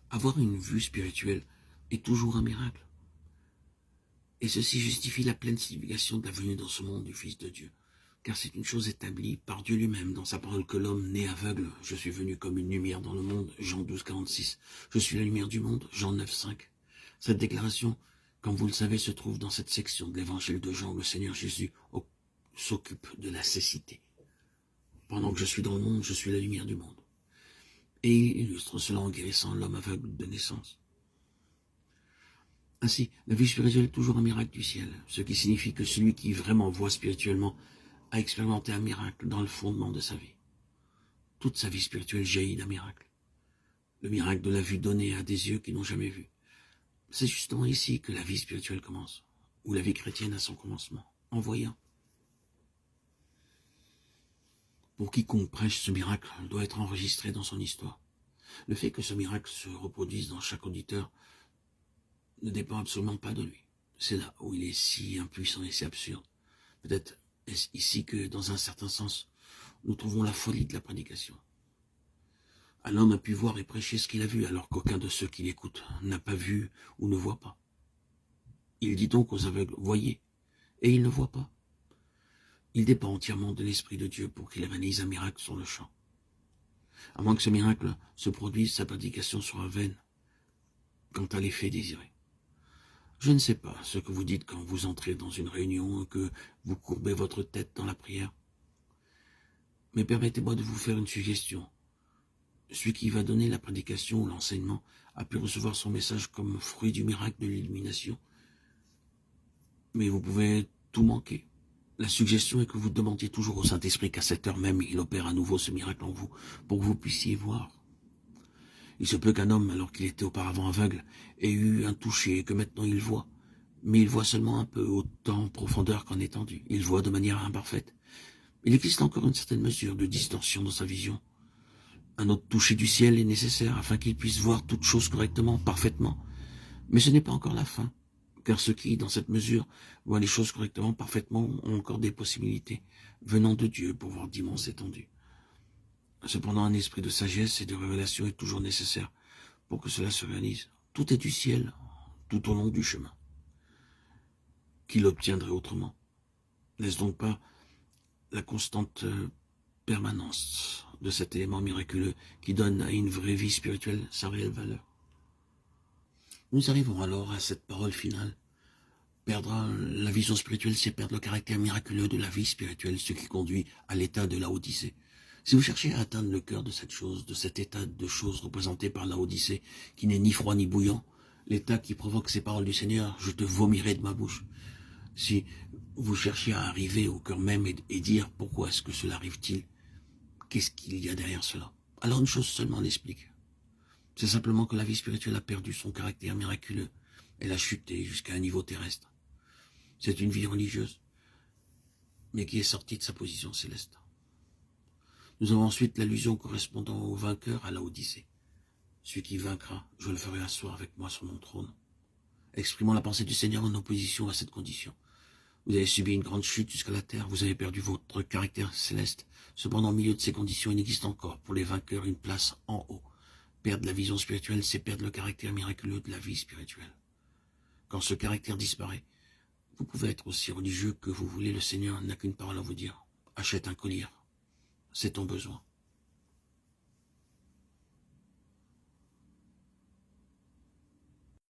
Avoir une vue spirituelle est toujours un miracle. Et ceci justifie la pleine signification de la venue dans ce monde du Fils de Dieu. Car c'est une chose établie par Dieu lui-même dans sa parole que l'homme né aveugle, je suis venu comme une lumière dans le monde, Jean 12, 46. Je suis la lumière du monde, Jean 9, 5. Cette déclaration, comme vous le savez, se trouve dans cette section de l'évangile de Jean où le Seigneur Jésus s'occupe de la cécité. Pendant que je suis dans le monde, je suis la lumière du monde. Et il illustre cela en guérissant l'homme aveugle de naissance. Ainsi, la vie spirituelle est toujours un miracle du ciel, ce qui signifie que celui qui vraiment voit spirituellement a expérimenté un miracle dans le fondement de sa vie. Toute sa vie spirituelle jaillit d'un miracle. Le miracle de la vue donnée à des yeux qui n'ont jamais vu. C'est justement ici que la vie spirituelle commence, ou la vie chrétienne a son commencement, en voyant. Pour quiconque prêche ce miracle doit être enregistré dans son histoire. Le fait que ce miracle se reproduise dans chaque auditeur ne dépend absolument pas de lui. C'est là où il est si impuissant et si absurde. Peut-être est-ce ici que, dans un certain sens, nous trouvons la folie de la prédication. Un homme a pu voir et prêcher ce qu'il a vu, alors qu'aucun de ceux qui l'écoutent n'a pas vu ou ne voit pas. Il dit donc aux aveugles, voyez, et ils ne voient pas. Il dépend entièrement de l'Esprit de Dieu pour qu'il réalise un miracle sur le champ. À moins que ce miracle se produise, sa prédication sera vaine quant à l'effet désiré. Je ne sais pas ce que vous dites quand vous entrez dans une réunion et que vous courbez votre tête dans la prière. Mais permettez-moi de vous faire une suggestion. Celui qui va donner la prédication ou l'enseignement a pu recevoir son message comme fruit du miracle de l'illumination. Mais vous pouvez tout manquer. La suggestion est que vous demandiez toujours au Saint-Esprit qu'à cette heure même, il opère à nouveau ce miracle en vous, pour que vous puissiez voir. Il se peut qu'un homme, alors qu'il était auparavant aveugle, ait eu un toucher et que maintenant il voit. Mais il voit seulement un peu, autant en profondeur qu'en étendue. Il voit de manière imparfaite. Il existe encore une certaine mesure de distorsion dans sa vision. Un autre toucher du ciel est nécessaire afin qu'il puisse voir toutes choses correctement, parfaitement. Mais ce n'est pas encore la fin. Car ceux qui, dans cette mesure, voient les choses correctement, parfaitement, ont encore des possibilités venant de Dieu pour voir d'immenses étendues. Cependant, un esprit de sagesse et de révélation est toujours nécessaire pour que cela se réalise. Tout est du ciel, tout au long du chemin. Qui l'obtiendrait autrement? N'est-ce donc pas la constante permanence de cet élément miraculeux qui donne à une vraie vie spirituelle sa réelle valeur? Nous arrivons alors à cette parole finale. Perdre la vision spirituelle, c'est perdre le caractère miraculeux de la vie spirituelle, ce qui conduit à l'état de la Odyssée. Si vous cherchez à atteindre le cœur de cette chose, de cet état de choses représenté par la Odyssée, qui n'est ni froid ni bouillant, l'état qui provoque ces paroles du Seigneur, je te vomirai de ma bouche. Si vous cherchez à arriver au cœur même et dire pourquoi est-ce que cela arrive-t-il, qu'est-ce qu'il y a derrière cela? Alors une chose seulement l'explique. C'est simplement que la vie spirituelle a perdu son caractère miraculeux. Elle a chuté jusqu'à un niveau terrestre. C'est une vie religieuse, mais qui est sortie de sa position céleste. Nous avons ensuite l'allusion correspondant au vainqueur à la Odyssée. Celui qui vaincra, je le ferai asseoir avec moi sur mon trône. Exprimant la pensée du Seigneur en opposition à cette condition. Vous avez subi une grande chute jusqu'à la terre, vous avez perdu votre caractère céleste. Cependant, au milieu de ces conditions, il existe encore pour les vainqueurs une place en haut. Perdre la vision spirituelle, c'est perdre le caractère miraculeux de la vie spirituelle. Quand ce caractère disparaît, vous pouvez être aussi religieux que vous voulez, le Seigneur n'a qu'une parole à vous dire. Achète un collier, c'est ton besoin.